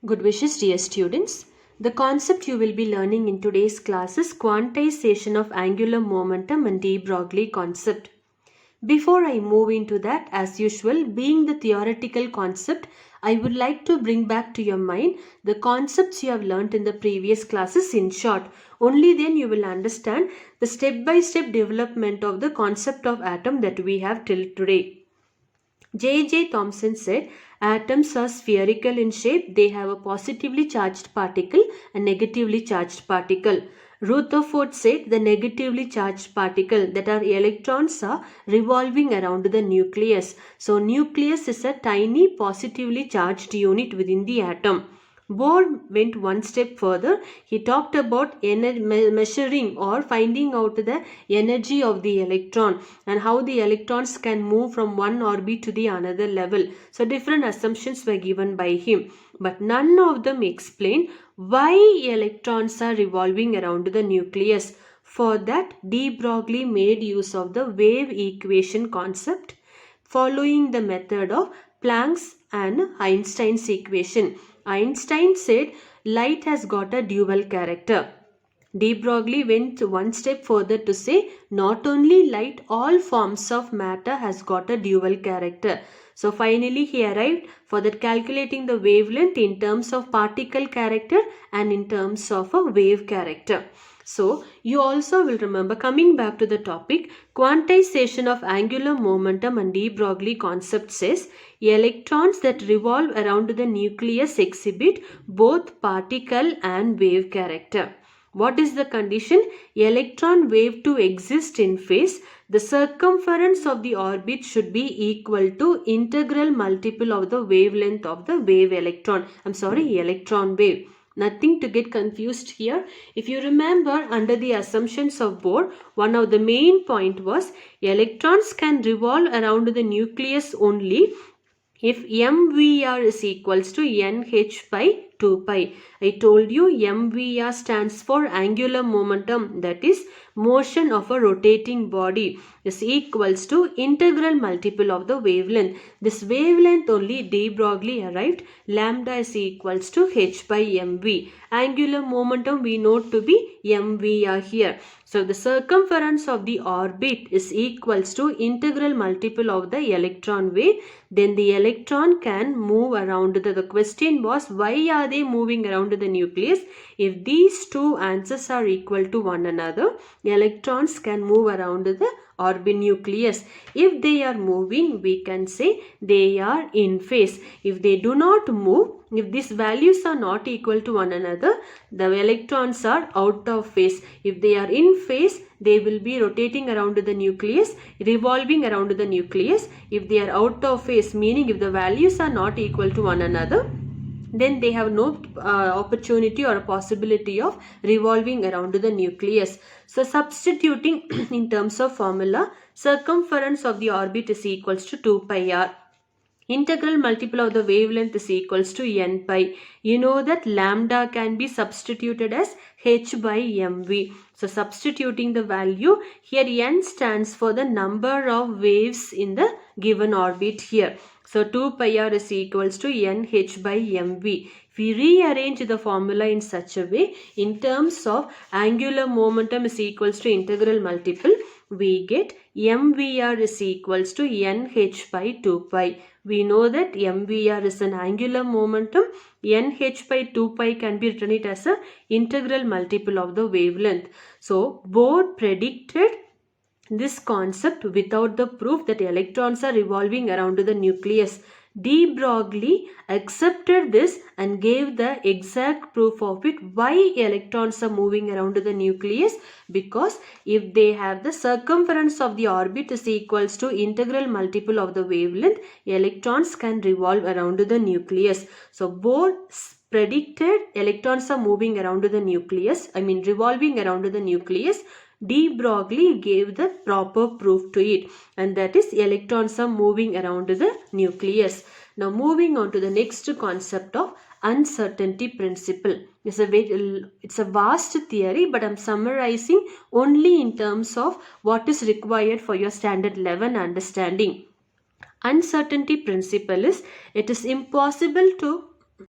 Good wishes, dear students. The concept you will be learning in today's class is quantization of angular momentum and de Broglie concept. Before I move into that, as usual, being the theoretical concept, I would like to bring back to your mind the concepts you have learnt in the previous classes in short. Only then you will understand the step-by-step development of the concept of atom that we have till today. J. Thomson said, atoms are spherical in shape. They have a positively charged particle and negatively charged particle. Rutherford said the negatively charged particle, that are electrons, are revolving around the nucleus. So nucleus is a tiny positively charged unit within the atom. Bohr went one step further. He talked about measuring or finding out the energy of the electron and how the electrons can move from one orbit to the another level. So different assumptions were given by him, but none of them explain why electrons are revolving around the nucleus. For that, de Broglie made use of the wave equation concept, following the method of Planck's and Einstein's equation. Einstein said light has got a dual character. De Broglie went one step further to say not only light, all forms of matter has got a dual character. So finally he arrived for that calculating the wavelength in terms of particle character and in terms of a wave character. So you also will remember, coming back to the topic, quantization of angular momentum and de Broglie concept says electrons that revolve around the nucleus exhibit both particle and wave character. What is the condition? Electron wave to exist in phase, the circumference of the orbit should be equal to integral multiple of the wavelength of the electron wave. Nothing to get confused here. If you remember, under the assumptions of Bohr, one of the main point was electrons can revolve around the nucleus only if mvr is equals to nh by 2 pi. I told you mvr stands for angular momentum, that is motion of a rotating body, is equals to integral multiple of the wavelength. This wavelength only de Broglie arrived. Lambda is equals to h by mv. Angular momentum we know to be mvr here. So the circumference of the orbit is equals to integral multiple of the electron wave. Then the electron can move around. The question was, why are they moving around the nucleus? If these two answers are equal to one another, electrons can move around the orbit nucleus. If they are moving, we can say they are in phase. If they do not move, if these values are not equal to one another, the electrons are out of phase. If they are in phase, they will be rotating around the nucleus, revolving around the nucleus. If they are out of phase, meaning if the values are not equal to one another, then they have no opportunity or possibility of revolving around the nucleus. So substituting in terms of formula, circumference of the orbit is equals to 2 pi r. Integral multiple of the wavelength is equals to n pi. You know that lambda can be substituted as h by mv. So substituting the value, here n stands for the number of waves in the given orbit here. So 2 pi r is equals to nh by mv. If we rearrange the formula in such a way, in terms of angular momentum is equals to integral multiple, we get mvr is equals to nh by 2 pi. We know that mvr is an angular momentum. nh by 2 pi can be written it as an integral multiple of the wavelength. So Bohr predicted this concept without the proof that electrons are revolving around the nucleus. De Broglie accepted this and gave the exact proof of it. Why electrons are moving around the nucleus? Because if they have the circumference of the orbit is equals to integral multiple of the wavelength, electrons can revolve around the nucleus. So Bohr predicted electrons are moving around the nucleus, revolving around the nucleus. De Broglie gave the proper proof to it, and that is electrons are moving around the nucleus. Now moving on to the next concept of uncertainty principle. It's a vast theory, but I'm summarizing only in terms of what is required for your standard 11 understanding. Uncertainty principle is, it is impossible to